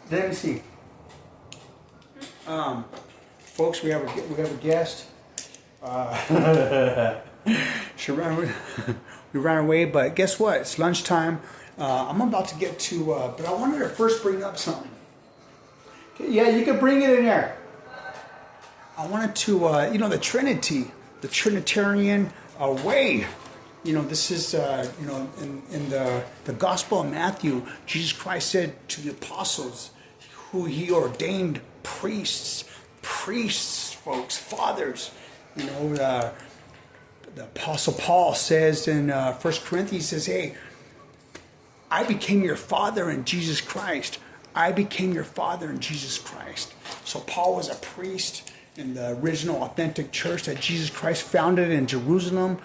Let me see. Folks, we have a guest. She ran. We ran away, but guess what? It's lunchtime. I'm about to get to, but I wanted to first bring up something. Yeah, you can bring it in there. I wanted to, the Trinity, the Trinitarian way. This is, in the Gospel of Matthew, Jesus Christ said to the apostles, who he ordained priests, folks, fathers. The Apostle Paul says in 1 Corinthians, says, hey, I became your father in Jesus Christ. I became your father in Jesus Christ. So Paul was a priest in the original authentic church that Jesus Christ founded in Jerusalem,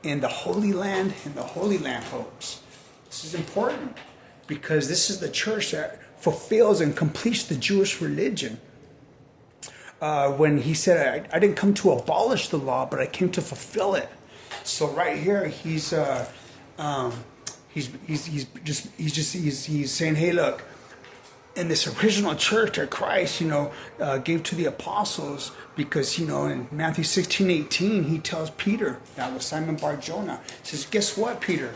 in the Holy Land, folks. This is important because this is the church that fulfills and completes the Jewish religion. When he said, I didn't come to abolish the law, but I came to fulfill it. So right here, he's saying, hey, look, in this original church that Christ, gave to the apostles, because, in Matthew 16:18, he tells Peter, that was Simon Bar-Jonah, he says, guess what, Peter?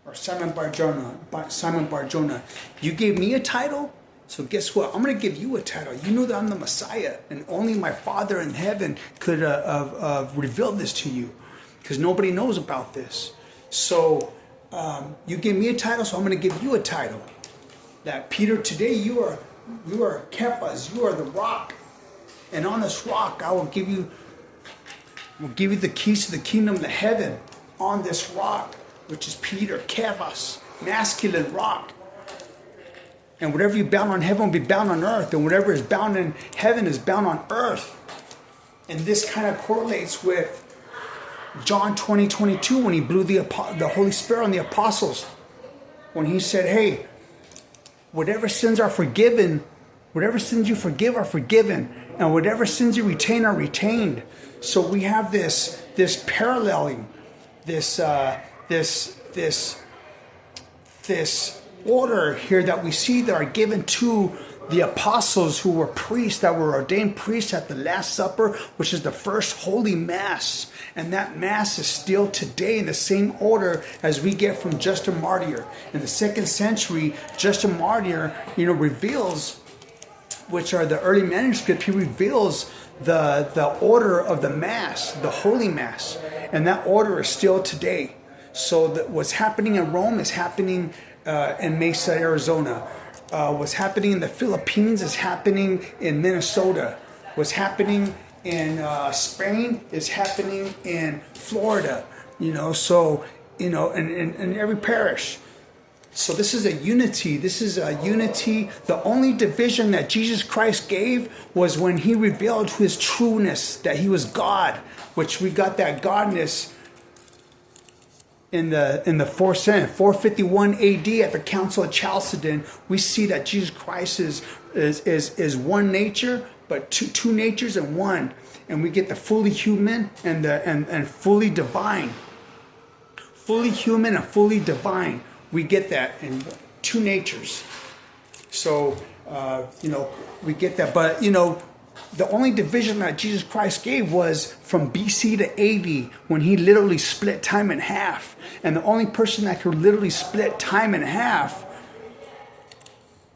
Or Simon Bar-Jonah, you gave me a title, so guess what? I'm going to give you a title. You know that I'm the Messiah, and only my Father in heaven could reveal this to you, because nobody knows about this. So you gave me a title, so I'm going to give you a title. That Peter, today you are Kephas, you are the rock, and on this rock I will give you the keys to the kingdom of heaven. On this rock, which is Peter, Kephas, masculine rock. And whatever you bound on heaven will be bound on earth, and whatever is bound in heaven is bound on earth. And this kind of correlates with John 20:22 when he blew the Holy Spirit on the apostles, when he said, hey, whatever sins are forgiven, whatever sins you forgive are forgiven, and whatever sins you retain are retained. So we have this paralleling, this order here that we see that are given to the apostles who were priests, that were ordained priests at the Last Supper, which is the first Holy Mass. And that Mass is still today in the same order as we get from Justin Martyr. In the 2nd century, Justin Martyr, reveals, which are the early manuscripts, he reveals the order of the Mass, the Holy Mass. And that order is still today. So what's happening in Rome is happening in Mesa, Arizona. What's happening in the Philippines is happening in Minnesota. What's happening in Spain is happening in Florida. In every parish. So this is a unity. The only division that Jesus Christ gave was when he revealed his trueness, that he was God, which we got that godness in the 4th century, 451 AD at the Council of Chalcedon. We see that Jesus Christ is one nature, but two natures in one, and we get the fully human and fully divine. Fully human and fully divine. We get that in two natures. So we get that, but the only division that Jesus Christ gave was from BC to AD, when he literally split time in half. And the only person that could literally split time in half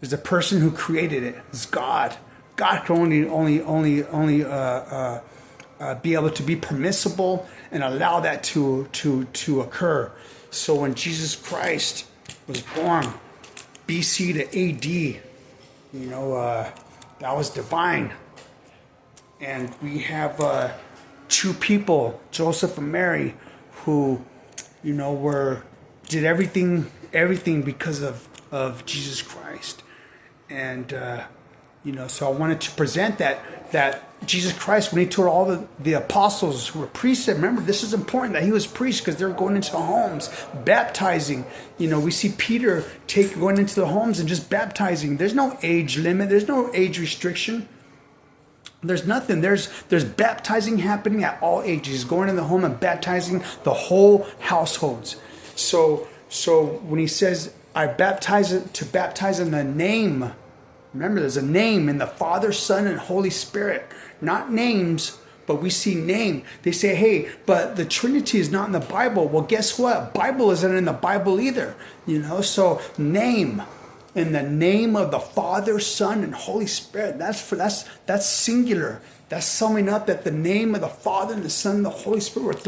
is the person who created it. It's God. God can only be able to be permissible and allow that to occur. So when Jesus Christ was born, BC to AD, that was divine. And we have two people, Joseph and Mary, who, did everything because of Jesus Christ. And, so I wanted to present that Jesus Christ, when he told all the apostles who were priests, remember, this is important that he was priest because they're going into homes, baptizing. We see Peter going into the homes and just baptizing. There's no age limit. There's no age restriction. There's nothing. There's baptizing happening at all ages. Going in the home and baptizing the whole households. So when he says, I baptize in the name Remember, there's a name in the Father, Son, and Holy Spirit. Not names, but we see name. They say, hey, but the Trinity is not in the Bible. Well, guess what? Bible isn't in the Bible either. So name. In the name of the Father, Son, and Holy Spirit. That's singular. That's summing up that the name of the Father and the Son and the Holy Spirit were three